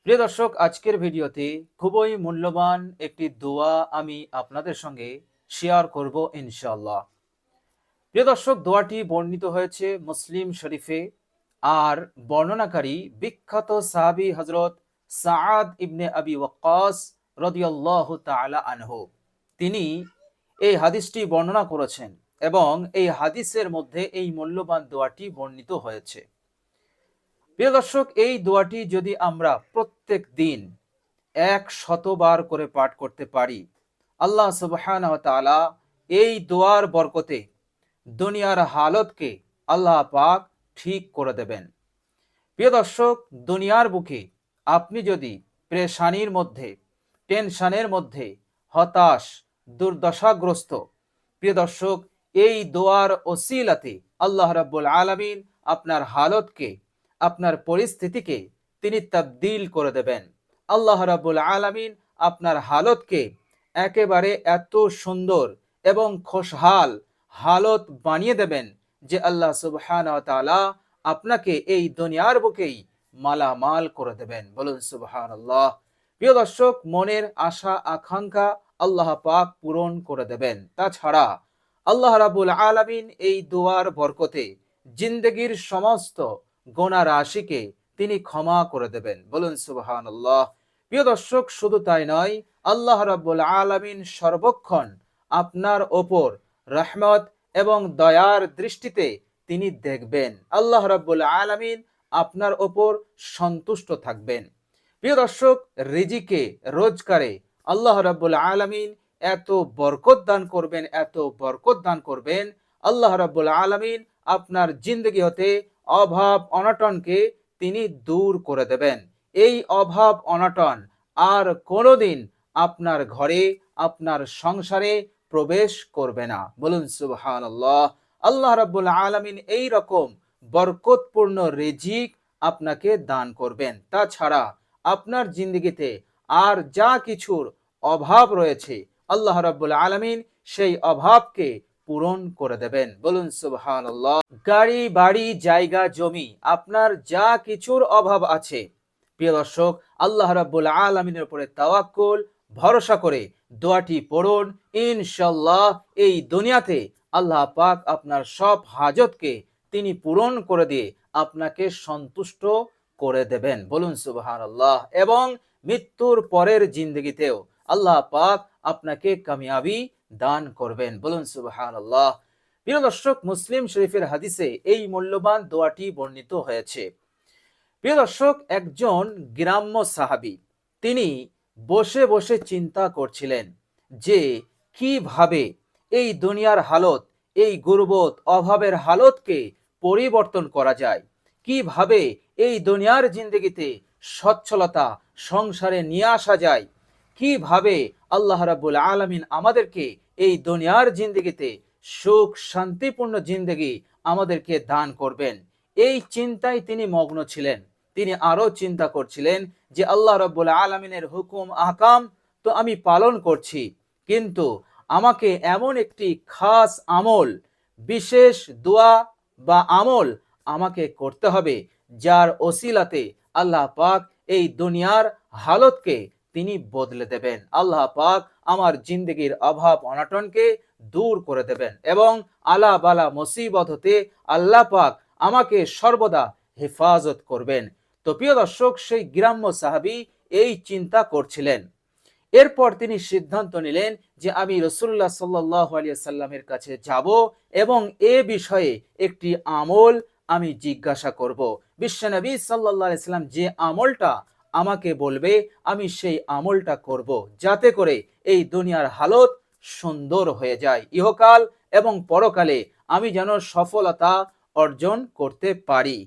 প্রিয় দর্শক, আজকের ভিডিওতে খুবই মূল্যবান একটি দোয়া আমি আপনাদের সঙ্গে শেয়ার করব ইনশাআল্লাহ। প্রিয় দর্শক, দোয়াটি বর্ণিত হয়েছে মুসলিম শরীফে, আর বর্ণনাকারী বিখ্যাত সাহাবী হযরত সাআদ ইবনে আবি ওয়াক্কাস রাদিয়াল্লাহু তাআলা আনহু। তিনি এই হাদিসটি বর্ণনা করেছেন এবং এই হাদিসের মধ্যে এই মূল্যবান দোয়াটি বর্ণিত হয়েছে। প্রিয় দর্শক, এই দোয়াটি যদি আমরা প্রত্যেক দিন 100বার করে পাঠ করতে পারি, আল্লাহ সুবহানাহু ওয়া তাআলা এই দোয়ার বরকতে দুনিয়ার হালতকে আল্লাহ পাক ঠিক করে দেবেন। প্রিয় দর্শক, দুনিয়ার বুকে আপনি যদি পেরেশানির মধ্যে, টেনশনের মধ্যে, হতাশ, দুর্দশাগ্রস্ত, প্রিয় দর্শক, এই দোয়ার ওসিলাতে আল্লাহ রাব্বুল আলামিন আপনার হালতকে, আপনার পরিস্থিতিকে তিনি তাবদীল করে দেবেন। আল্লাহ রাব্বুল আলামিন আপনার হালতকে একেবারে এত সুন্দর এবং খুশহাল হালত বানিয়ে দেবেন যে আল্লাহ সুবহানাহু ওয়া তাআলা আপনাকে এই দুনিয়ার বুকেই মালামাল করে দেবেন। বলুন সুবহানাল্লাহ। প্রিয় দর্শক, মনের আশা আকাঙ্ক্ষা আল্লাহ পাক পূরণ করে দেবেন। তাছাড়া আল্লাহ রাব্বুল আলামিন এই দোয়ার বরকতে জিন্দেগির সমস্ত গুনাহ রাশিকে তিনি ক্ষমা করে দেবেন। বলুন সুবহানাল্লাহ। প্রিয় দর্শক, শুধু তাই নয়, আল্লাহ রাব্বুল আলামিন সর্বক্ষণ আপনার ওপর রহমত এবং দয়ার দৃষ্টিতে তিনি দেখবেন। আল্লাহ রাব্বুল আলামিন আপনার ওপর সন্তুষ্ট থাকবেন। প্রিয় দর্শক, রিজিকে, রোজগারে আল্লাহ রাব্বুল আলামিন এত বরকত দান করবেন, এত বরকত দান করবেন। আল্লাহ রাব্বুল আলামিন আপনার জিন্দগি হতে অভাব অনটনকে তিনি দূর করে দেবেন। এই অভাব অনটন আর কোনোদিন আপনার ঘরে, আপনার সংসারে প্রবেশ করবে না। বলুন সুবহানাল্লাহ। আল্লাহ রাব্বুল আলামিন এই রকম বরকতপূর্ণ রিজিক আপনাকে দান করবেন। তাছাড়া আপনার জিন্দগিতে আর যা কিছুর অভাব রয়েছে, আল্লাহ রাব্বুল আলামিন সেই অভাবকে পূরণ করে দেবেন। বলুন সুবহানাল্লাহ। গাড়ি, বাড়ি, জায়গা, জমি, আপনার যা কিছুর অভাব আছে, প্রিয় দর্শক, আল্লাহ রাব্বুল আলামিনের উপরে তাওয়াক্কুল, ভরসা করে দোয়াটি পড়ুন। ইনশাআল্লাহ এই দুনিয়াতে আল্লাহ পাক আপনার সব হাজতকে তিনি পূরণ করে দিয়ে আপনাকে সন্তুষ্ট করে দেবেন। বলুন সুবহানাল্লাহ। এবং মৃত্যুর পরের জিন্দগিতেও আল্লাহ পাক আপনাকে কামিয়াবি দান করবেন। বলুন সুবহানাল্লাহ। প্রিয় দর্শক, মুসলিম শরীফের হাদিসে এই মূল্যবান দোয়াটি বর্ণিত হয়েছে। প্রিয় দর্শক, একজন গ্রাম্য সাহাবী, তিনি বসে বসে চিন্তা করছিলেন যে কিভাবে এই দুনিয়ার হালত, এই গুরবত, অভাবের হালতকে পরিবর্তন করা যায়, কিভাবে এই দুনিয়ার জিন্দগিতে সচ্ছলতা সংসারে নিয়ে আসা যায়, কিভাবে আল্লাহ রাব্বুল আলামিন আমাদেরকে এই দুনিয়ার জিন্দগিতে সুখ শান্তিপূর্ণ জিন্দগি আমাদেরকে দান করবেন। এই চিন্তায় তিনি মগ্ন ছিলেন। তিনি আরো চিন্তা করছিলেন যে আল্লাহ রাব্বুল আলামিনের হুকুম আহকাম তো আমি পালন করছি, কিন্তু আমাকে এমন একটি খাস আমল, বিশেষ দোয়া বা আমল আমাকে করতে হবে, যার ওসিলাতে আল্লাহ পাক এই দুনিয়ার হালতকে তিনি বদলে দেবেন। আল্লাহ পাক আমার জিন্দগির অভাব অনটনকে দূর করে দেবেন এবং আলা বালা মুসিবত হতে আল্লাহ পাক আমাকে সর্বদা হেফাজত করবেন। তো প্রিয় দর্শক, সেই গ্রাম্য সাহাবী এই চিন্তা করছিলেন। এরপর তিনি সিদ্ধান্ত নিলেন যে আমি রাসূলুল্লাহ সাল্লাল্লাহু আলাইহি সাল্লামের কাছে যাব এবং এ বিষয়ে একটি আমল আমি জিজ্ঞাসা করব। বিশ্বনবী সাল্লাল্লাহু আলাইহি সাল্লাম যে আমলটা আমাকে বলবে আমি সেই আমলটা করব, যাতে করে এই দুনিয়ার হালত সুন্দর হয়ে যায়, ইহকাল এবং পরকালে আমি যেন সফলতা অর্জন করতে পারি।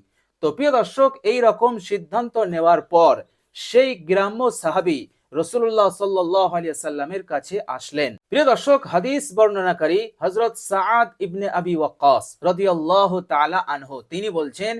তো প্রিয় দর্শক, এই রকম সিদ্ধান্ত নেওয়ার পর সেই গ্রাম্য সাহাবী রাসূলুল্লাহ সাল্লাল্লাহু আলাইহি সাল্লামের কাছে আসলেন। প্রিয় দর্শক, হাদিস বর্ণনাকারী হযরত সাআদ ইবনে আবি ওয়াক্কাস রাদিয়াল্লাহু তাআলা আনহু, তিনি বলছেন,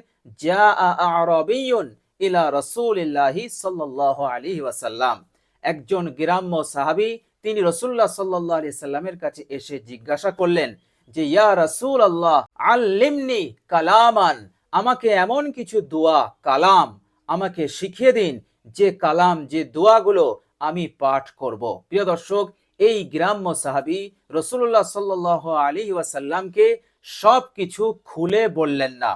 জাআ আরাবিয়্যুন ইলা রাসূলিল্লাহি সাল্লাল্লাহু আলাইহি ওয়াসাল্লাম। একজন গ্রাম্য সাহাবী তিনি রাসূলুল্লাহ সাল্লাল্লাহু আলাইহি সাল্লামের কাছে এসে জিজ্ঞাসা করলেন যে ইয়া রাসূলুল্লাহ, আল্লিমনি কালামান, আমাকে এমন কিছু দোয়া কালাম আমাকে শিখিয়ে দিন যে কালাম, যে দোয়াগুলো আমি পাঠ করব। প্রিয় দর্শক, এই গ্রাম্য সাহাবী রাসূলুল্লাহ সাল্লাল্লাহু আলাইহি ওয়াসাল্লামকে সবকিছু খুলে বললেন না।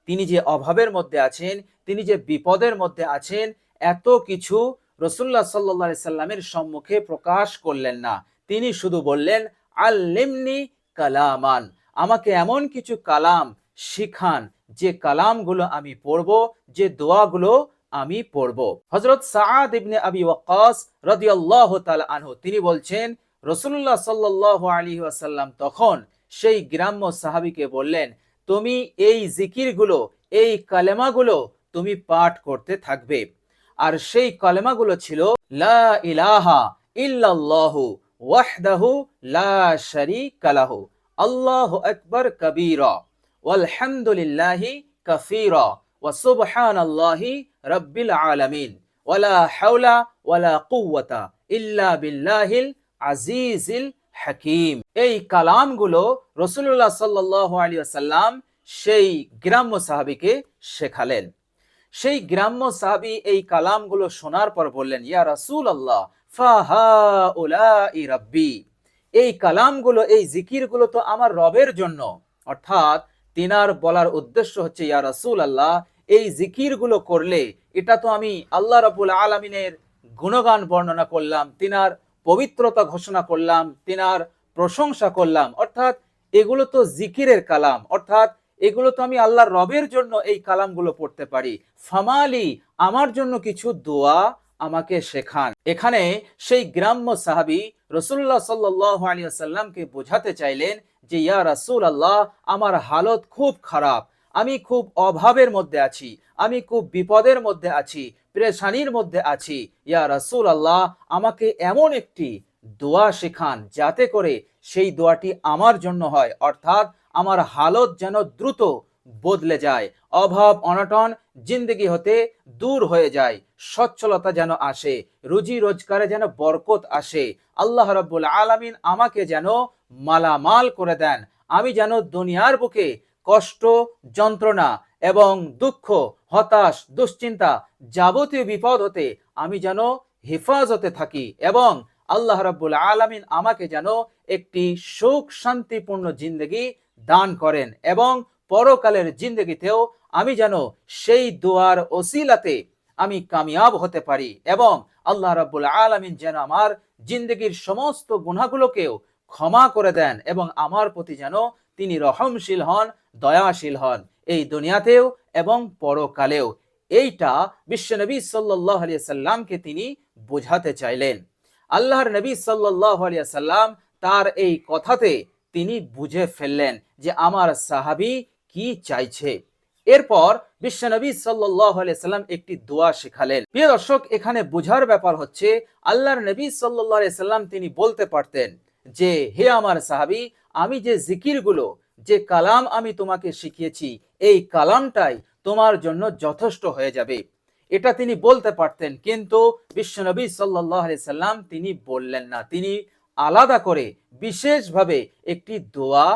তিনি যে অভাবের মধ্যে আছেন, তিনি যে বিপদের মধ্যে আছেন, এত কিছু রাসূলুল্লাহ সাল্লাল্লাহু আলাইহি সাল্লামের সম্মুখে প্রকাশ করলেন না। তিনি শুধু বললেন, আল্লিমনি কালামান, আমাকে এমন কিছু কালাম শিখান যে কালামগুলো আমি পড়ব, যে দোয়াগুলো আমি পড়ব। হযরত সাআদ ইবনে আবি ওয়াক্কাস রাদিয়াল্লাহু তাআলা আনহু তিনি বলছেন, রাসূলুল্লাহ সাল্লাল্লাহু আলাইহি ওয়াসাল্লাম তখন সেই গ্রাম্য সাহাবীকে বললেন, তুমি এই জিকিরগুলো, এই কালেমাগুলো তুমি পাঠ করতে থাকবে। আর সেই কালেমাগুলো ছিল লা ইলাহা ইল্লাল্লাহু ওয়াহদাহু লা শারীকা লাহু, আল্লাহু আকবার কাবীরা ওয়ালহামদুলিল্লাহি কাসীরা ওয়া সুবহানাল্লাহি রাব্বিল আলামিন ওয়ালা হাওলা ওয়ালা কুওয়াতা ইল্লা বিল্লাহিল আজিজিল হাকিম। এই কালামগুলো রাসূলুল্লাহ সাল্লাল্লাহু আলাইহি ওয়াসাল্লাম সেই গ্রাম্য সাহাবীকে শেখালেন। সেই গ্রাম্য সাহাবী এই কালামগুলো শোনার পর বললেন, ইয়া রাসূলুল্লাহ ফাহাউলাই রাব্বি, এই কালামগুলো, এই জিকিরগুলো তো আমার রবের জন্য। অর্থাৎ তিনার বলার উদ্দেশ্য হচ্ছে, ইয়া রাসূলুল্লাহ, এই জিকিরগুলো করলে এটা তো আমি আল্লাহ রাব্বুল আলামিনের গুণগান বর্ণনা করলাম, তিনার পবিত্রতা ঘোষণা করলাম, তিনার প্রশংসা করলাম, অর্থাৎ এগুলো তো জিকিরের কালাম, অর্থাৎ এগুলো তো আমি আল্লাহর রবের জন্য এই কালামগুলো পড়তে পারি। ফামালি, আমার জন্য কিছু দোয়া আমাকে শেখান। এখানে সেই গ্রাম্য সাহাবী রাসূলুল্লাহ সাল্লাল্লাহু আলাইহি ওয়াসাল্লামকে বোঝাতে চাইলেন যে, ইয়া রাসূলুল্লাহ, আমার হালত খুব খারাপ, আমি খুব অভাবের মধ্যে আছি, আমি খুব বিপদের মধ্যে আছি, পেরেশানির মধ্যে আছি। ইয়া রাসূলুল্লাহ, আমাকে এমন একটি দোয়া শেখান যাতে করে সেই দোয়াটি আমার জন্য হয়, অর্থাৎ আমার হালত যেন দ্রুত বদলে যায়, অভাব অনটন জিন্দগি হতে দূর হয়ে যায়, সচ্ছলতা যেন আসে, রুজি রোজগারে যেন বরকত আসে, আল্লাহ রাব্বুল আলামিন আমাকে যেন মালামাল করে দেন, আমি যেন দুনিয়ার বুকে কষ্ট, যন্ত্রণা এবং দুঃখ, হতাশ, দুশ্চিন্তা, যাবতীয় বিপদ হতে আমি যেন হেফাজতে থাকি, এবং আল্লাহ রাব্বুল আলামিন আমাকে যেন একটি সুখ শান্তিপূর্ণ জিন্দগি দান করেন, এবং পরকালের জিন্দগিতেও আমি যেন সেই দোয়ার ওসিলাতে আমি কামিয়াব হতে পারি, এবং আল্লাহ রাব্বুল আলামিন যেন আমার জিন্দগির সমস্ত গুনাহগুলোকেও ক্ষমা করে দেন, এবং আমার প্রতি যেন তিনি রহমশীল হন, দয়াশীল হন, এই দুনিয়াতেও এবং পরকালেও। এইটা বিশ্বনবী সাল্লাল্লাহু আলাইহি সাল্লামকে তিনি বোঝাতে চাইলেন। আল্লাহর নবী সাল্লাল্লাহু আলাইহি সাল্লাম তার এই কথাতে তিনি বুঝে ফেললেন যে আমার সাহাবী কি চাইছে। এরপর বিশ্বনবী সাল্লাল্লাহু আলাইহি সাল্লাম একটি দোয়া শেখালেন। প্রিয় দর্শক, এখানে বোঝার ব্যাপার হচ্ছে, আল্লাহর নবী সাল্লাল্লাহু আলাইহি সাল্লাম তিনি বলতে পারতেন যে, হে আমার সাহাবী, আমি যে জিকিরগুলো, যে কালাম আমি তোমাকে শিখিয়েছি, এই কালামটাই তোমার জন্য যথেষ্ট হয়ে যাবে, এটা তিনি বলতে পারতেন, কিন্তু বিশ্বনবী সাল্লাল্লাহু আলাইহি সাল্লাম তিনি বললেন না, তিনি আলাদা করে বিশেষভাবে একটি দোয়া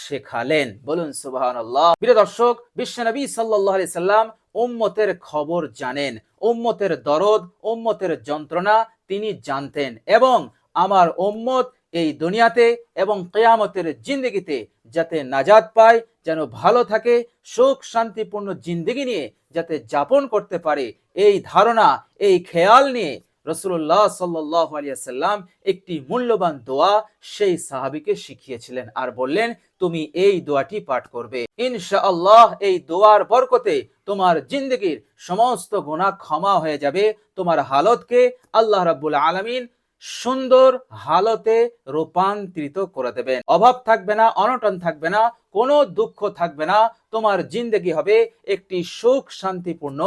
শেখালেন। বলুন সুবহানাল্লাহ। প্রিয় দর্শক, বিশ্বনবী সাল্লাল্লাহু আলাইহি সাল্লাম উম্মতের খবর জানেন, উম্মতের দরদ, উম্মতের যন্ত্রণা তিনি জানতেন, এবং আমার উম্মত এই দুনিয়াতে এবং কিয়ামতের জিন্দগিতে যাতে নাজাত পায়, যেন ভালো থাকে, সুখ শান্তিপূর্ণ জিন্দগি নিয়ে যাতে যাপন করতে পারে, এই ধারণা, এই খেয়াল নিয়ে রাসূলুল্লাহ সাল্লাল্লাহু আলাইহি ওয়াসাল্লাম একটি মূল্যবান দোয়া সেই সাহাবীকে শিখিয়েছিলেন, আর বললেন, তুমি এই দোয়াটি পাঠ করবে, ইনশাআল্লাহ এই দোয়ার বরকতে তোমার জিন্দগির সমস্ত গুনাহ ক্ষমা হয়ে যাবে, তোমার হালতকে আল্লাহ রাব্বুল আলামিন সুন্দর হালতে রূপান্তরিত করে দেবেন, অভাব থাকবে না, অনটন থাকবে না, কোনো দুঃখ থাকবে না, তোমার জিন্দগি হবে একটি সুখ শান্তিপূর্ণ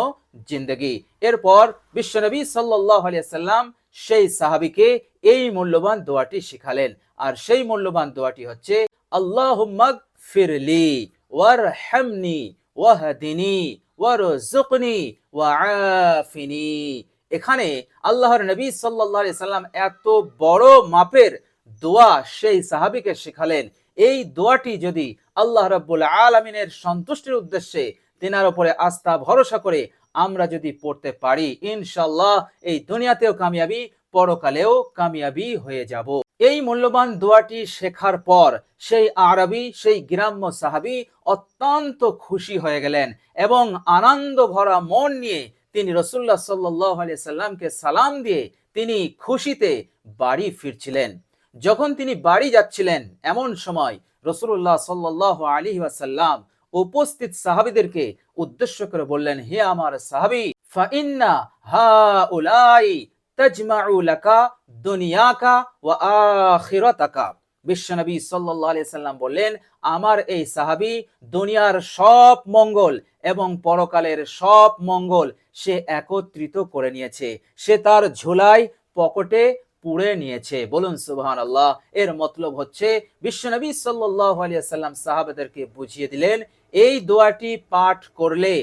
জিন্দগি। এরপর বিশ্বনবী সাল্লাল্লাহু আলাইহি সাল্লাম সেই সাহাবীকে এই মূল্যবান দোয়াটি শিখালেন, আর সেই মূল্যবান দোয়াটি হচ্ছে, আল্লাহুম্মা গফিরলি ওয়ারহামনি ওয়াহদিনি ওয়ারযুকনি ওয়াআফিনি। এখানে আল্লাহর নবী সাল্লাল্লাহু আলাইহি সাল্লাম এত বড় মাপের দোয়া সেই সাহাবীকে শেখালেন। এই দোয়াটি যদি আল্লাহ রাব্বুল আলামিনের সন্তুষ্টির উদ্দেশ্যে তিনার উপরে আস্থা ভরসা করে আমরা যদি পড়তে পারি ইনশাআল্লাহ এই দুনিয়াতেও কামিয়াবি, পরকালেও কামিয়াবি হয়ে যাব। এই মূল্যবান দোয়াটি শেখার পর সেই আরবি, সেই গ্রাম্য সাহাবী অত্যন্ত খুশি হয়ে গেলেন এবং আনন্দ ভরা মন নিয়ে তিনি রাসূলুল্লাহ সাল্লাল্লাহু আলাইহি সাল্লামকে সালাম দিয়ে তিনি খুশিতে বাড়ি ফিরছিলেন। যখন তিনি বাড়ি যাচ্ছিলেন এমন সময় রাসূলুল্লাহ সাল্লাল্লাহু আলাইহি ওয়াসাল্লাম উপস্থিত সাহাবীদেরকে উদ্দেশ্য করে বললেন, হে আমার সাহাবী, ফাইন্না হাউলাই তাজমাউ লাকা দুনিয়াকা ওয়া আখিরাতাকা। বিশ্বনবী সাল্লাল্লাহু আলাইহি সাল্লাম বললেন, আমার এই সাহাবী দুনিয়ার সব মঙ্গল এবং পরকালের সব মঙ্গল সে একত্রিত করে নিয়েছে, সে তার ঝোলায় পকেটে পুড়ে নিয়েছে। বলুন সুবহানাল্লাহ। এর মতলব হচ্ছে বিশ্বনবী সাল্লাল্লাহু আলাইহি সাল্লাম সাহাবাদেরকে বুঝিয়ে দিলেন, এই দোয়াটি পাঠ করলে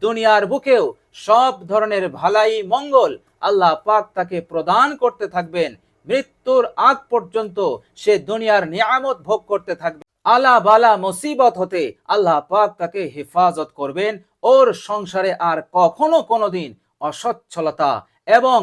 দুনিয়ার বুকেও সব ধরনের ভালাই মঙ্গল আল্লাহ পাক তাকে প্রদান করতে থাকবেন। মৃত্যুর আগ পর্যন্ত সে দুনিয়ার নিয়ামত ভোগ করতে থাকবে। আলা বালা মুসিবত হতে আল্লাহ পাক তাকে হেফাজত করবেন। ওর সংসারে আর কখনো কোনোদিন অসচ্ছলতা এবং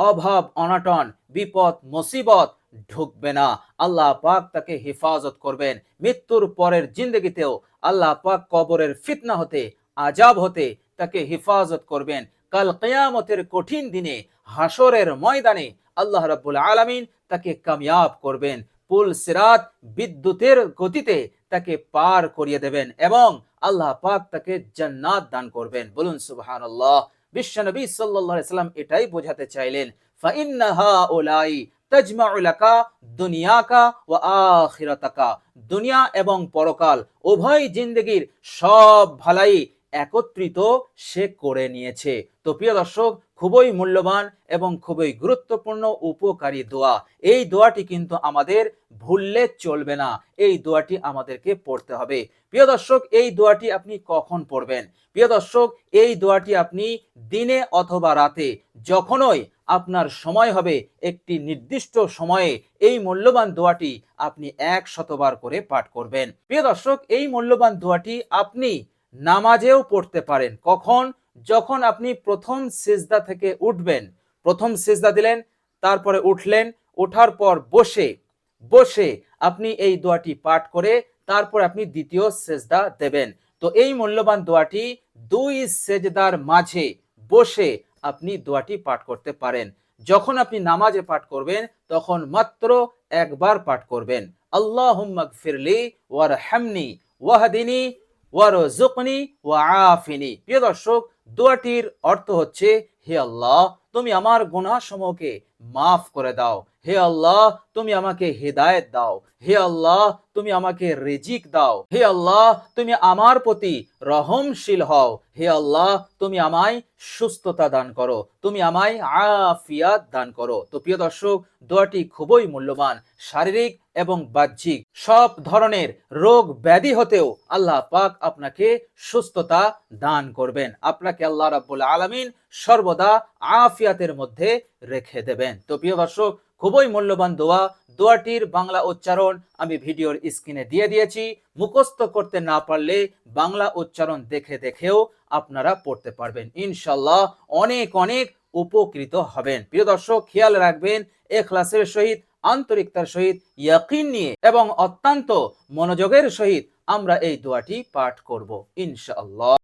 অভাব অনটন বিপদ মুসিবত ঢুকবে না। আল্লাহ পাক তাকে হেফাজত করবেন। মৃত্যুর পরের জিন্দগিতেও আল্লাহ পাক কবরের ফিতনা হতে, আজাব হতে তাকে হেফাজত করবেন। কাল কিয়ামতের কঠিন দিনে হাসরের ময়দানে আল্লাহ রাব্বুল আলামিন তাকে কামিয়াব করবেন। পুল সিরাত বিদ্যুতের গতিতে তাকে পার করিয়ে দেবেন এবং আল্লাহ পাক তাকে জান্নাত দান করবেন। বলুন সুবহানাল্লাহ। বিশ্বনবী সাল্লাল্লাহু আলাইহি সাল্লাম এটাই বোঝাতে চাইলেন, ফাইন্না হাউলাই তাজমাউ লাকা দুনিয়াকা ওয়া আখিরাতাকা। দুনিয়া এবং পরকাল উভয় জিন্দেগির সব ভালাই একত্রিত সে করে নিয়েছে। তো প্রিয় দর্শক, খুবই মূল্যবান এবং খুবই গুরুত্বপূর্ণ উপকারী দোয়া। এই দোয়াটি কিন্তু আমাদের ভুললে চলবে না, এই দোয়াটি আমাদেরকে পড়তে হবে। প্রিয় দর্শক, এই দোয়াটি আপনি কখন পড়বেন? প্রিয় দর্শক, এই দোয়াটি আপনি দিনে অথবা রাতে যখনই আপনার সময় হবে একটি নির্দিষ্ট সময়ে এই মূল্যবান দোয়াটি আপনি 100 বার করে পাঠ করবেন। প্রিয় দর্শক, এই মূল্যবান দোয়াটি আপনি নামাজেও পড়তে পারেন। কখন? যখন আপনি প্রথম সিজদা থেকে উঠবেন, প্রথম সিজদা দিলেন, তারপরে উঠলেন, ওঠার পর বসে বসে আপনি এই দোয়াটি পাঠ করে তারপর আপনি দ্বিতীয় সিজদা দেবেন। তো এই মূল্যবান দোয়াটি দুই সিজদার মাঝে বসে আপনি দোয়াটি পাঠ করতে পারেন। যখন আপনি নামাজে পাঠ করবেন তখন মাত্র একবার পাঠ করবেন, আল্লাহুম্মা গফিরলি ওয়ারহামনি ওয়াহদিনি ওয়ারযুকনি ওয়াআফিনি। প্রিয় দর্শক, দোয়াটির অর্থ হচ্ছে, হে আল্লাহ, তুমি আমার গুনাহসমূহকে মাফ করে দাও। হে আল্লাহ, তুমি আমাকে হেদায়েত দাও। হে আল্লাহ, তুমি আমাকে রিজিক দাও। হে আল্লাহ, তুমি আমার প্রতি রহমশীল হও। হে আল্লাহ, তুমি আমায় সুস্থতা দান করো, তুমি আমায় আফিয়াত দান করো। তো প্রিয় দর্শক, দোয়াটি খুবই মূল্যবান। শারীরিক এবং বাহ্যিক সব ধরনের রোগ ব্যাধি হতেও আল্লাহ পাক আপনাকে সুস্থতা দান করবেন। আপনাকে আল্লাহ রাব্বুল আলামিন সর্বদা আফিয়াতের মধ্যে রেখে দেবেন। তো প্রিয় দর্শক, খুবই মূল্যবান দোয়া। দোয়াটির বাংলা উচ্চারণ আমি ভিডিওর স্ক্রিনে দিয়ে দিয়েছি। মুখস্থ করতে না পারলে বাংলা উচ্চারণ দেখে দেখেও আপনারা পড়তে পারবেন। ইনশাআল্লাহ অনেক অনেক উপকৃত হবেন। প্রিয় দর্শক, খেয়াল রাখবেন, ইখলাসের সহিত, আন্তরিকতার সহিত, ইয়াকিন নিয়ে এবং অত্যন্ত মনোযোগের সহিত আমরা এই দোয়াটি পাঠ করব ইনশাআল্লাহ।